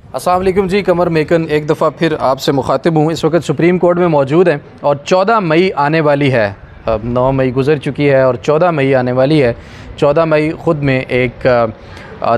अस्सलाम वालेकुम जी, कमर मेकन एक दफ़ा फिर आपसे मुखातिब हूँ। इस वक्त सुप्रीम कोर्ट में मौजूद हैं और 14 मई आने वाली है। अब 9 मई गुज़र चुकी है और 14 मई आने वाली है। 14 मई ख़ुद में एक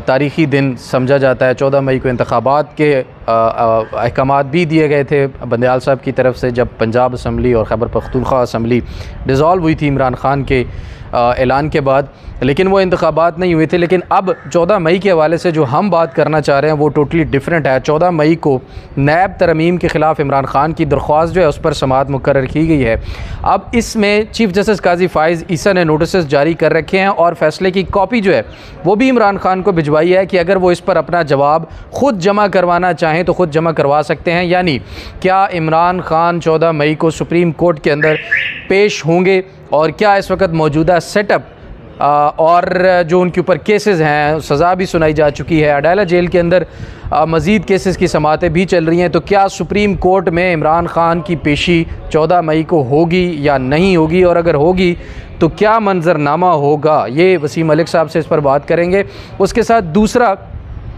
तारीख़ी दिन समझा जाता है। 14 मई को इंतखाबात के अहकामात भी दिए गए थे बंदयाल साहब की तरफ से, जब पंजाब असम्बली और खैबर पख्तूनख्वा असम्बली डिज़ोल्व हुई थी इमरान ख़ान के ऐलान के बाद, लेकिन वो इंतखाबात नहीं हुए थे। लेकिन अब 14 मई के हवाले से जो हम बात करना चाह रहे हैं वो टोटली डिफरेंट है। 14 मई को नैब तरमीम के ख़िलाफ़ इमरान ख़ान की दरख्वास्त जो है उस पर समाअत मुकर्रर की गई है। अब इसमें चीफ़ जस्टिस काजी फ़ाइज़ ईसा ने नोटिस जारी कर रखे हैं और फ़ैसले की कॉपी जो है वो भी इमरान ख़ान को भिजवाई है कि अगर वो इस पर अपना जवाब ख़ुद जमा करवाना चाहें तो ख़ुद जमा करवा सकते हैं। यानी क्या इमरान ख़ान 14 मई को सुप्रीम कोर्ट के अंदर पेश होंगे और क्या इस वक्त मौजूदा सेटअप और जो उनके ऊपर केसेस हैं, सज़ा भी सुनाई जा चुकी है, अडाला जेल के अंदर मज़ीद केसेस की समातें भी चल रही हैं, तो क्या सुप्रीम कोर्ट में इमरान ख़ान की पेशी 14 मई को होगी या नहीं होगी, और अगर होगी तो क्या मंजरनामा होगा, ये वसीम मलिक साहब से इस पर बात करेंगे। उसके साथ दूसरा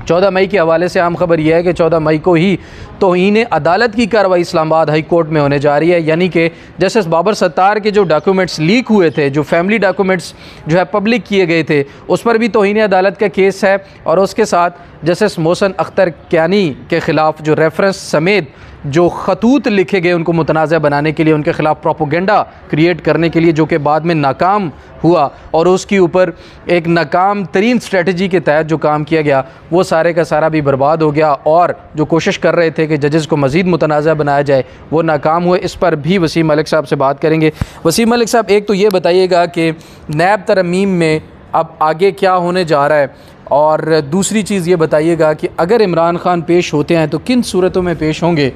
14 मई के हवाले से आम खबर यह है कि 14 मई को ही तौहीन अदालत की कार्रवाई इस्लामाबाद हाई कोर्ट में होने जा रही है। यानी कि जस्टिस बाबर सत्तार के जो डॉक्यूमेंट्स लीक हुए थे, जो फैमिली डॉक्यूमेंट्स जो है पब्लिक किए गए थे, उस पर भी तौहीन अदालत का केस है। और उसके साथ जस्टिस मोहसिन अख्तर क्यानी के ख़िलाफ़ जो रेफरेंस समेत जो खतूत लिखे गए उनको मुतनाज़ा बनाने के लिए, उनके ख़िलाफ़ प्रोपोगेंडा क्रिएट करने के लिए, जो कि बाद में नाकाम हुआ, और उसके ऊपर एक नाकाम तरीन स्ट्रेटजी के तहत जो काम किया गया वो सारे का सारा भी बर्बाद हो गया। और जो कोशिश कर रहे थे कि जजेस को मज़ीद मुतनाज़ा बनाया जाए वो नाकाम हुए। इस पर भी वसीम मलिक साहब से बात करेंगे। वसीम मलिक साहब, एक तो ये बताइएगा कि नैब तरमीम में अब आगे क्या होने जा रहा है, और दूसरी चीज़ ये बताइएगा कि अगर इमरान ख़ान पेश होते हैं तो किन सूरतों में पेश होंगे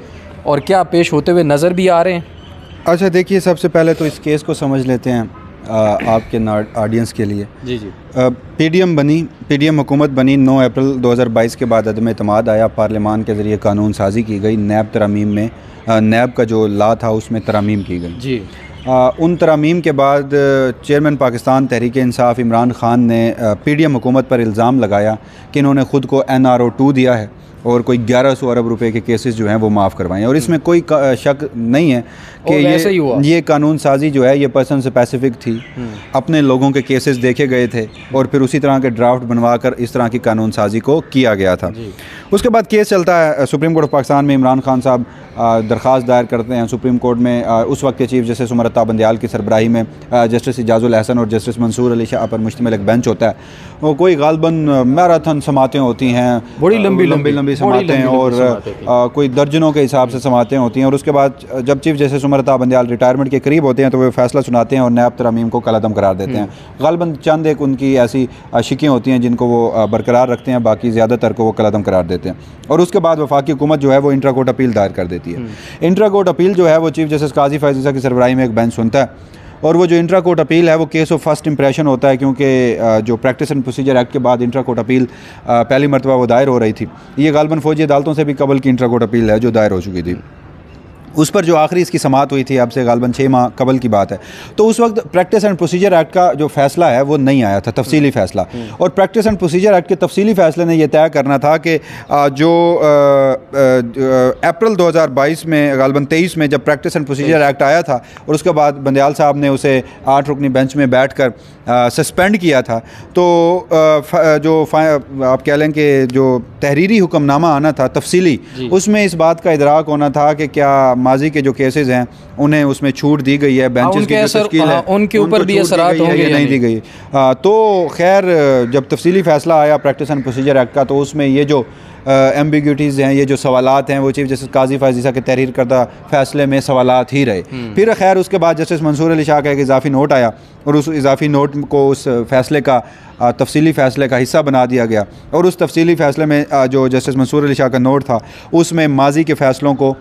और क्या पेश होते हुए नज़र भी आ रहे हैं। अच्छा देखिए, सबसे पहले तो इस केस को समझ लेते हैं आपके ऑडियंस के लिए। जी जी। पीडीएम हुकूमत बनी 9 अप्रैल 2022 के बाद अदम एतमाद आया, पार्लियामान के ज़रिए कानून साजी की गई, नैब तरमीम में नैब का जो ला था उसमें तरमीम की गई जी। उन तरमीम के बाद चेयरमैन पाकिस्तान तहरीक इंसाफ इमरान ख़ान ने पीडीएम हुकूमत पर इल्ज़ाम लगाया कि इन्होंने ख़ुद को NRO 2 दिया है और कोई 1100 अरब रुपए के केसेस जो हैं वो माफ़ करवाएं। और इसमें कोई शक नहीं है कि ये कानून साजी जो है ये पर्सन स्पेसिफिक थी, अपने लोगों के केसेस देखे गए थे और फिर उसी तरह के ड्राफ्ट बनवाकर इस तरह की कानून साजी को किया गया था। उसके बाद केस चलता है सुप्रीम कोर्ट ऑफ पाकिस्तान में। इमरान ख़ान साहब दरख्वास्त दायर करते हैं सुप्रीम कोर्ट में। उस वक्त के चीफ जस्टिस उमर अता बंदयाल की सरबराही में जस्टिस इजाज़ुल अहसन और जस्टिस मंसूर अली शाह पर मुश्तमिल एक बेंच होता है। वो कोई गालबन मैराथन समातें होती हैं, बड़ी लंबी समातें, और कोई दर्जनों के हिसाब से समातें होती हैं। और उसके बाद जब chief justice Umar Ata Bandial retirement के करीब होते हैं तो वो फैसला सुनाते हैं और नैब तरमीम को कलअदम करार देते हैं। गालबन चंद एक उनकी ऐसी शिकें होती हैं जिनको वो बरकरार रखते हैं, बाकी ज़्यादातर को वो कलअदम करार देते हैं। और उसके बाद वफाकी हुकूमत जो है वो इंट्रा कोर्ट अपील दायर कर देती है। इंट्रा कोर्ट अपील जो है वो चीफ जस्टिस काजी फ़ाइज़ ईसा की सरबराही में एक बेंच सुनता है, और वो जो इंट्रा कोर्ट अपील है वो केस ऑफ फर्स्ट इंप्रेशन होता है, क्योंकि जो प्रैक्टिस एंड प्रोसीजर एक्ट के बाद इंट्रा कोर्ट अपील पहली मरतबा वो दायर हो रही थी। ये गालबन फौजी अदालतों से भी कबल की इंट्रा कोर्ट अपील है जो दायर हो चुकी थी। उस पर जो आखिरी इसकी समाअत हुई थी, अब से गालबन 6 माह कबल की बात है। तो उस वक्त प्रैक्टिस एंड प्रोसीजर एक्ट का जो फैसला है वो नहीं आया था, तफसीली फ़ैसला। और प्रैक्टिस एंड प्रोसीजर एक्ट के तफसीली फ़ैसले ने यह तय करना था कि जो अप्रैल 2022 में गालबन 23 में जब प्रैक्टिस एंड प्रोसीजर एक्ट आया था और उसके बाद बंदयाल साहब ने उसे 8 रुकनी बेंच में बैठ कर सस्पेंड किया था, तो आप कह लें कि जो तहरीरी हुक्मनामा आना था तफसीली, उसमें इस बात का इदराक होना था कि क्या माजी के जो केसेस हैं उन्हें उसमें छूट दी गई है, बेंचेस की जो तश्कील है उनके ऊपर भी असरात होंगे या नहीं दी गई। तो खैर जब तफसीली फ़ैसला आया प्रैक्टिस एंड प्रोसीजर एक्ट का, तो उसमें ये जो एम्बिग्यूटीज़ हैं, ये जो सवालात हैं, वो चीफ जस्टिस काजी फ़ाइज़ ईसा के तहरीर करदा फ़ैसले में सवालात ही रहे। फिर खैर उसके बाद जस्टिस मंसूर अली शाह का एक इजाफ़ी नोट आया और उस इजाफ़ी नोट को उस फ़ैसले का तफसीली फ़ैसले का हिस्सा बना दिया गया। और उस तफसीली फ़ैसले में जो जस्टिस मंसूर अली शाह का नोट था उसमें माजी के फ़ैसलों को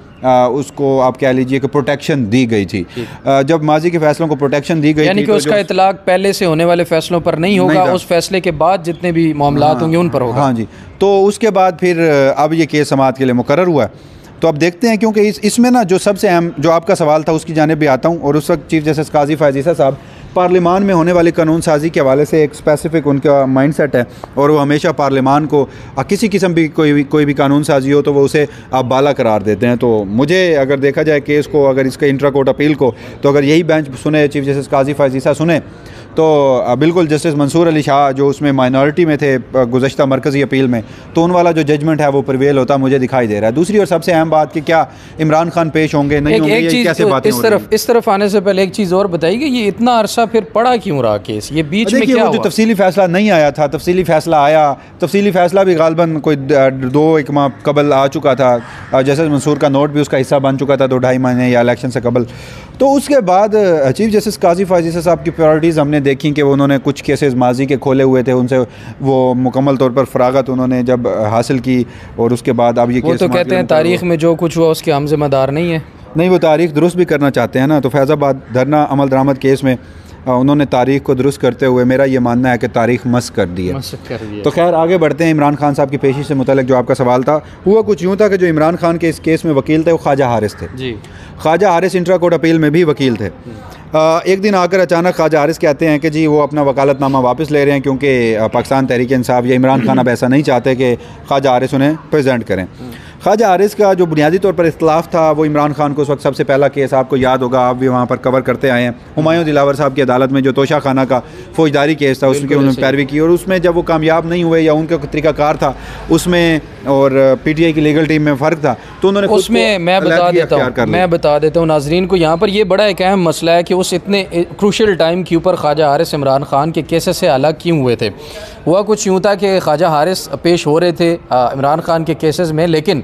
उसको आप कह लीजिए कि प्रोटेक्शन दी गई थी। जब माजी के फ़ैसलों को प्रोटेक्शन दी गई, यानी कि उसका इतलाक़ पहले से होने वाले फ़ैसलों पर नहीं होगा, उस फ़ैसले के बाद जितने भी मामलात होंगे उन पर होगा। हाँ जी। तो उसके बाद फिर अब ये केस समाअत के लिए मुकर्रर हुआ। तो अब देखते हैं, क्योंकि इसमें ना जो सबसे अहम जो आपका सवाल था उसकी जानिब भी आता हूँ। और उस वक्त चीफ जस्टिस काजी फ़ाइज़ ईसा साहब पार्लियामान में होने वाली कानून साजी के हवाले से एक स्पेसिफिक उनका माइंडसेट है और वो हमेशा पार्लियामान को किसी किस्म की कोई भी कानून साजी हो तो वो उसे आप बाला करार देते हैं। तो मुझे अगर देखा जाए केस को, अगर इसके इंट्रा कोर्ट अपील को, तो अगर यही बेंच सुने, चीफ जस्टिस काजी फैज़ ईसा सुने, तो बिल्कुल जस्टिस मंसूर अली शाह जो उसमें माइनॉरिटी में थे गुज़श्ता मरकज़ी अपील में, तो उन वाला जो जजमेंट है वो प्रिवेल होता मुझे दिखाई दे रहा है। दूसरी और सबसे अहम बात कि क्या इमरान खान पेश होंगे नहीं होंगे, ये कैसे बातें हो रही हैं। इस तरफ आने से पहले एक चीज़ और बताइए कि ये इतना अरसा फिर पड़ा क्यों रहा केस, ये बीच में क्या हुआ? जो तफसीली फ़ैसला नहीं आया था, तफसीली फ़ैसला आया, तफसीली फ़ैसला भी गालबन कोई 2-1 माह कबल आ चुका था। जस्टिस मंसूर का नोट भी उसका हिस्सा बन चुका था 2-2.5 महीने या इलेक्शन से कबल। तो उसके बाद चीफ जस्टिस काजी फैज़ ईसा साहब की प्रायोरिटीज़ हमने देखी कि उन्होंने कुछ केसेस माजी के खोले हुए थे, उनसे वो मुकम्मल तौर पर फरागत उन्होंने जब हासिल की, और उसके बाद अब ये वो तो कहते हैं तारीख़ में जो कुछ हुआ उसके हम ज़िम्मेदार नहीं है। नहीं, वो तारीख़ दुरुस्त भी करना चाहते हैं ना। तो फैज़ाबाद धरना अमल दरामद केस में उन्होंने तारीख़ को दुरुस्त करते हुए मेरा ये मानना है कि तारीख़ मस कर दी है। तो खैर आगे बढ़ते हैं। इमरान खान साहब की पेशी से मुतल्लिक़ जो आपका सवाल था, हुआ कुछ यूँ था कि जो इमरान खान के इस केस में वकील थे वो ख्वाजा हारिस थे ji. Khawaja Haris intra court appeal में भी वकील थे। एक दिन आकर अचानक ख्वाजा हारिस कहते हैं कि जी वो अपना वकालतनामा वापस ले रहे हैं क्योंकि पाकिस्तान तहरीक इंसाफ या इमरान खान अब ऐसा नहीं चाहते कि ख्वाजा हारिस उन्हें प्रेजेंट करें। ख्वाजा हारिस का जो बुनियादी तौर पर इख्तलाफ था वो इमरान खान को उस वक्त सबसे पहला केस आपको याद होगा, आप भी वहाँ पर कवर करते आए हैं, हुमायूं दिलावर साहब की अदालत में जो तोशा खाना का फौजदारी केस था उसकी उन्होंने पैरवी की, और उसमें जब वो कामयाब नहीं हुए या उनका तरीक़ाकार था उसमें और पीटीआई की लीगल टीम में फ़र्क था, तो उन्होंने उसमें मैं बता देता हूँ नाजरीन को, यहाँ पर ये बड़ा एक अहम मसला है कि उस इतने क्रूशल टाइम के ऊपर ख्वाजा हारिस इमरान खान के केसेस से अलग क्यों हुए थे। हुआ कुछ यूँ था कि ख्वाजा हारिस पेश हो रहे थे इमरान खान के केसेस में, लेकिन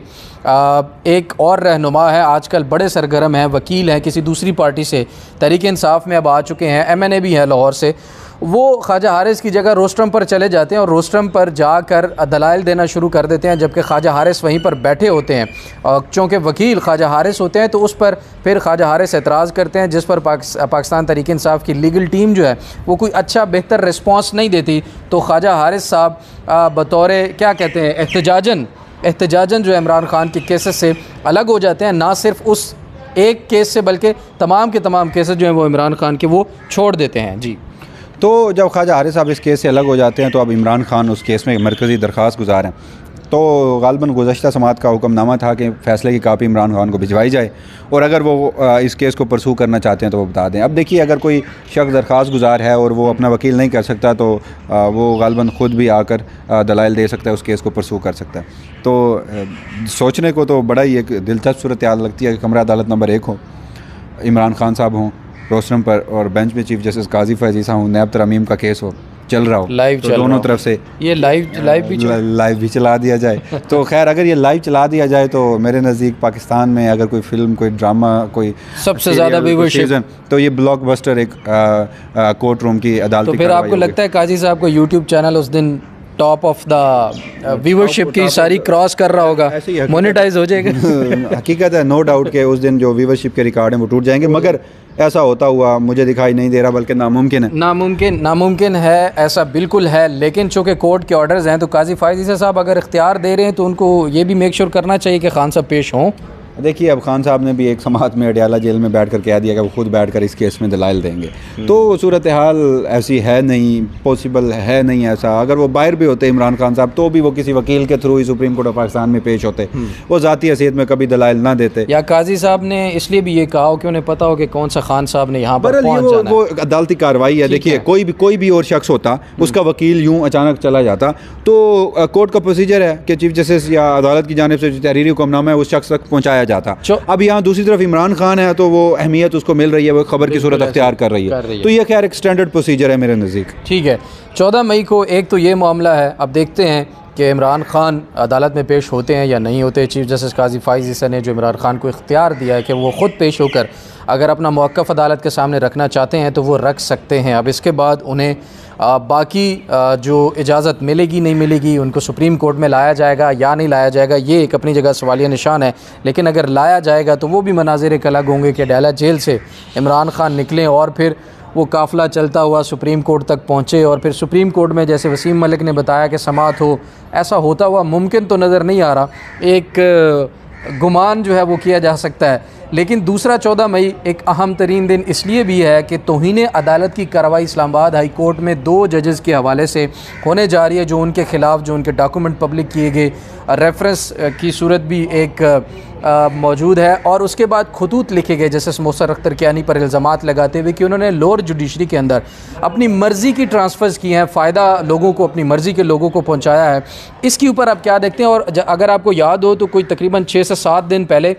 एक और रहनुमा है आजकल बड़े सरगर्म हैं, वकील हैं किसी दूसरी पार्टी से, तहरीक इंसाफ में अब आ चुके हैं, MNA भी है लाहौर से, वो ख्वाजा हारिस की जगह रोस्ट्रम पर चले जाते हैं और रोस्ट्रम पर जाकर दलाइल देना शुरू कर देते हैं, जबकि ख्वाजा हारिस वहीं पर बैठे होते हैं। और चूँकि वकील ख्वाजा हारिस होते हैं तो उस पर फिर ख्वाजा हारिस एतराज़ करते हैं, जिस पर पाकिस्तान तहरीक इंसाफ की लीगल टीम जो है वो कोई अच्छा बेहतर रिस्पॉन्स नहीं देती। तो ख्वाजा हारिस साहब बतौर क्या कहते हैं एहतजाजन जो है इमरान खान के केसेस से अलग हो जाते हैं, ना सिर्फ उस एक केस से बल्कि तमाम के तमाम केसेस जो हैं वो इमरान खान के वो छोड़ देते हैं जी। तो जब ख्वाजा हारिस साहब इस केस से अलग हो जाते हैं तो अब इमरान खान उस केस में मरकज़ी दरख्वास्त गुजार हैं। तो गालबन गुज़श्ता समात का हुक्मनामा था कि फ़ैसले की कापी इमरान खान को भिजवाई जाए, और अगर वो इस केस को परसू करना चाहते हैं तो वो बता दें। अब देखिए, अगर कोई शख्स दरख्वास्त गुजार है और वो अपना वकील नहीं कर सकता तो वो गालबन ख़ुद भी आकर दलाइल दे सकता है, उस केस को परसू कर सकता है। तो सोचने को तो बड़ा ही एक दिलचस्प सूरत हाल लगती है कि कमरा अदालत नंबर 1 हो, इमरान खान साहब हों रोस्ट्रम पर, और बेंच में चीफ जस्टिस काजी फैज़ ईसा हूँ, नैब तरमीम का केस हो चल रहा हो लाइव, तो दोनों तरफ से ये लाइव भी चला दिया जाए। तो खैर अगर ये लाइव चला दिया जाए तो मेरे नज़दीक पाकिस्तान में अगर कोई फिल्म, कोई ड्रामा, कोई सबसे ज़्यादा व्यूअरशिप, तो ये ब्लॉकबस्टर एक कोर्ट रूम की अदालत। तो फिर आपको लगता है काजी साहब को यूट्यूब चैनल उस दिन टॉप ऑफ द व्यूअरशिप की सारी क्रॉस कर रहा होगा, मोनेटाइज हो जाएगा? हकीकत है, नो डाउट के उस दिन जो व्यूअरशिप के रिकॉर्ड हैं वो टूट जाएंगे, मगर ऐसा होता हुआ मुझे दिखाई नहीं दे रहा, बल्कि नामुमकिन है, ऐसा बिल्कुल है। लेकिन चूँकि कोर्ट के ऑर्डर्स हैं तो काजी फैज़ ईसा साहब अगर इख्तियार दे रहे हैं तो उनको ये भी मेक श्योर करना चाहिए कि खान साहब पेश हों। देखिए, अब खान साहब ने भी एक समात में अडियाला जेल में बैठकर कह दिया कि वो खुद बैठकर इस केस में दलाइल देंगे, तो सूरत हाल ऐसी है नहीं, पॉसिबल है नहीं ऐसा। अगर वो बाहर भी होते इमरान खान साहब तो भी वो किसी वकील के through he supreme court of Pakistan में पेश होते, वो ज़ाती हैसियत में कभी दलाइल ना देते। या काजी साहब ने इसलिए भी ये कहा हो कि उन्हें पता हो कि कौन सा खान साहब ने यहाँ पर पहुँच जाना है। वो अदालती कार्रवाई है। देखिए, कोई भी और शख्स होता, उसका वकील यूँ अचानक चला जाता, तो कोर्ट का प्रोसीजर है कि चीफ जस्टिस या अदालत की जानिब से जो तहरीरी हुक्मनामा है उस शख्स तक पहुँचाया जाता। अब यहाँ दूसरी तरफ इमरान खान है तो वो अहमियत उसको मिल रही है, वो खबर की सूरत अख्तियार कर रही है। तो ये खैर एक स्टैंडर्ड प्रोसीजर है मेरे नज़दीक। ठीक है, 14 मई को एक तो ये मामला है, अब देखते हैं कि इमरान खान अदालत में पेश होते हैं या नहीं होते। चीफ जस्टिस काजी फैज़ ईसा ने जो इमरान खान को इख्तियार दिया है कि वो ख़ुद पेश होकर अगर अपना मौक़िफ़ अदालत के सामने रखना चाहते हैं तो वो रख सकते हैं। अब इसके बाद उन्हें बाकी जो इजाज़त मिलेगी नहीं मिलेगी, उनको सुप्रीम कोर्ट में लाया जाएगा या नहीं लाया जाएगा, ये एक अपनी जगह सवालिया निशान है। लेकिन अगर लाया जाएगा तो वो भी मनाज़िर एक अलग होंगे कि अडियाला जेल से इमरान खान निकलें और फिर वो काफ़िला चलता हुआ सुप्रीम कोर्ट तक पहुँचे, और फिर सुप्रीम कोर्ट में जैसे वसीम मलिक ने बताया कि समाअत हो, ऐसा होता हुआ मुमकिन तो नज़र नहीं आ रहा। एक गुमान जो है वो किया जा सकता है, लेकिन दूसरा 14 मई एक अहम तरीन दिन इसलिए भी है कि तौहीन अदालत की कार्रवाई इस्लामाबाद हाई कोर्ट में 2 जजेस के हवाले से होने जा रही है, जो उनके ख़िलाफ़ जो उनके डॉक्यूमेंट पब्लिक किए गए, रेफरेंस की सूरत भी एक मौजूद है, और उसके बाद खतूत लिखे गए जस्टिस मोहसिन अख्तर कियानी पर इल्ज़ामात लगाते हुए कि उन्होंने लोअर जुडिशरी के अंदर अपनी मर्ज़ी की ट्रांसफ़र्स की हैं, फ़ायदा लोगों को, अपनी मर्ज़ी के लोगों को पहुंचाया है। इसके ऊपर आप क्या देखते हैं? और अगर आपको याद हो तो कोई तकरीबन 6 से 7 दिन पहले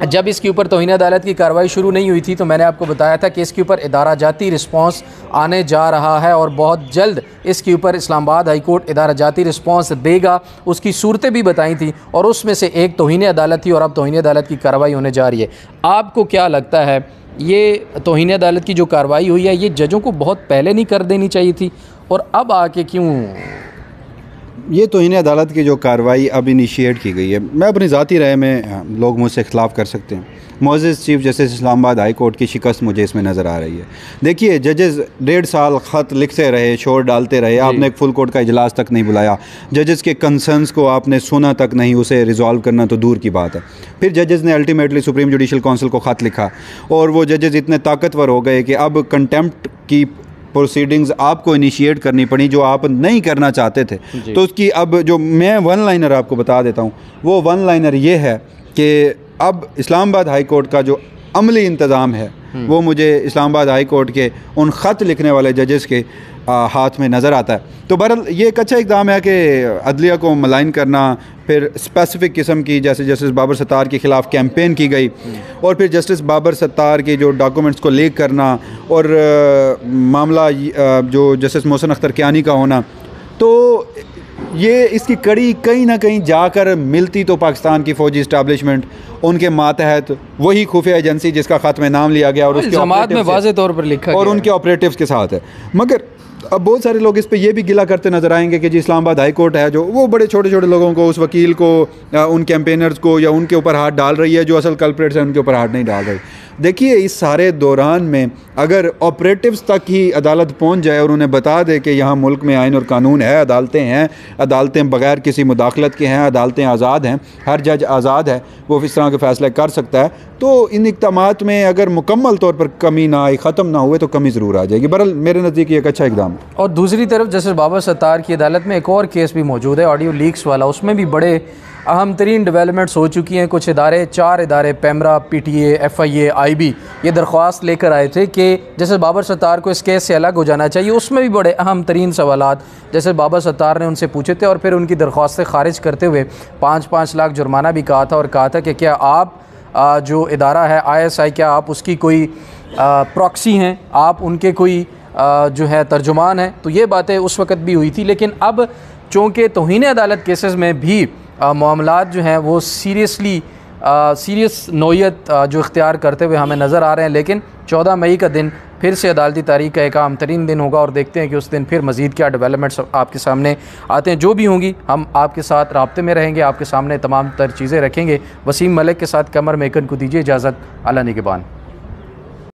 जब इसके ऊपर तौहीन अदालत की कार्रवाई शुरू नहीं हुई थी तो मैंने आपको बताया था कि इसके ऊपर इदारा जाती रिस्पॉन्स आने जा रहा है और बहुत जल्द इसके ऊपर इस्लामाबाद हाई कोर्ट इदारा जाती रिस्पॉन्स देगा। उसकी सूरतें भी बताई थी और उसमें से एक तौहीन अदालत थी और अब तौहीन अदालत की कार्रवाई होने जा रही है। आपको क्या लगता है, ये तौहीन अदालत की जो कार्रवाई हुई है ये जजों को बहुत पहले नहीं कर देनी चाहिए थी और अब आके क्यों? ये तौहीन अदालत की जो कार्रवाई अब इनिशिएट की गई है, मैं अपनी ज़ाती राय में, लोग मुझसे इख्तलाफ कर सकते हैं, मुअज़्ज़ज़ chief justice Islamabad high court की शिकस्त मुझे इसमें नज़र आ रही है। देखिए, जजेस 1.5 साल ख़त लिखते रहे, शोर डालते रहे, आपने एक फुल कोर्ट का इजलास तक नहीं बुलाया, जजेस के कंसर्न्स को आपने सुना तक नहीं, उसे रिजॉल्व करना तो दूर की बात है। फिर जजेस ने अल्टीमेटली सुप्रीम जुडिशल काउंसिल को ख़त लिखा और वो जजेस इतने ताकतवर हो गए कि अब कंटेम्प्ट की प्रोसीडिंग्स आपको इनिशिएट करनी पड़ी जो आप नहीं करना चाहते थे। तो उसकी अब जो मैं वन लाइनर आपको बता देता हूँ, वो वन लाइनर ये है कि अब इस्लामाबाद हाई कोर्ट का जो अमली इंतज़ाम है वो मुझे इस्लामाबाद हाई कोर्ट के उन ख़त लिखने वाले जजेस के हाथ में नज़र आता है। तो बहरहाल ये एक अच्छा इक़दाम है कि अदलिया को मलाइन करना, फिर स्पेसिफ़िक किस्म की जैसे जस्टिस बाबर सत्तार के ख़िलाफ़ कैंपेन की गई और फिर जस्टिस बाबर सत्तार के जो डॉक्यूमेंट्स को लीक करना और मामला जो जस्टिस मोहसिन अख्तर कियानी का होना, तो ये इसकी कड़ी कहीं ना कहीं जाकर मिलती तो पाकिस्तान की फ़ौजी इस्टेब्लिशमेंट उनके मातहत वही खुफिया एजेंसी जिसका ख़त में नाम लिया गया और उसके जमात में वाज़े तौर पर लिखा और उनके ऑपरेटिव्स के साथ है। मगर अब बहुत सारे लोग इस पे ये भी गिला करते नज़र आएंगे कि जी इस्लामाबाद हाई कोर्ट है जो वो बड़े छोटे छोटे लोगों को, उस वकील को, उन कैंपेनर्स को या उनके ऊपर हाथ डाल रही है, जो असल कल्प्रेट्स हैं उनके ऊपर हाथ नहीं डाल रही। देखिए, इस सारे दौरान में अगर ऑपरेटिव्स तक ही अदालत पहुंच जाए और उन्हें बता दे कि यहाँ मुल्क में आइन और कानून है, अदालतें बगैर किसी मुदाखलत के हैं, अदालतें आज़ाद हैं, हर जज आज़ाद है, वो इस तरह के फ़ैसले कर सकता है, तो इन इक़दामात में अगर मुकम्मल तौर पर कमी ना आई, ख़त्म ना हुए तो कमी ज़रूर आ जाएगी। बहरहाल मेरे नज़दीक एक अच्छा इक़दाम है। और दूसरी तरफ जस्टिस बाबर सत्तार की अदालत में एक और केस भी मौजूद है, ऑडियो लीक्स वाला। उसमें भी बड़े अहम तरीन डेवलपमेंट्स हो चुकी हैं। कुछ इदारे, 4 इदारे, पैमरा, PTA, FIA, IB, ये दरख्वास्त लेकर आए थे कि जैसे बाबर सत्तार को इस केस से अलग हो जाना चाहिए। उसमें भी बड़े अहम तरीन सवालात जैसे बाबर सत्तार ने उनसे पूछे थे और फिर उनकी दरख्वास्तें खारिज करते हुए 5-5 लाख जुर्माना भी कहा था और कहा था कि क्या आप जो इदारा है ISI, क्या आप उसकी कोई प्रॉक्सी हैं, आप उनके कोई जो है तर्जुमान हैं। तो ये बातें उस वक़्त भी हुई थी, लेकिन अब चूँकि तौहीन अदालत केसेस में भी मामलात जो हैं वो सीरियस नौयत जो इख्तियार करते हुए हमें नज़र आ रहे हैं। लेकिन 14 मई का दिन फिर से अदालती तारीख का एक अहम तरीन दिन होगा और देखते हैं कि उस दिन फिर मज़ीद क्या डेवलपमेंट्स आपके सामने आते हैं। जो भी होंगी हम आपके साथ राब्ते में रहेंगे, आपके सामने तमाम तर चीज़ें रखेंगे। वसीम मलिक के साथ कमर मेकन को दीजिए इजाज़त। अल्लाह निगहबान।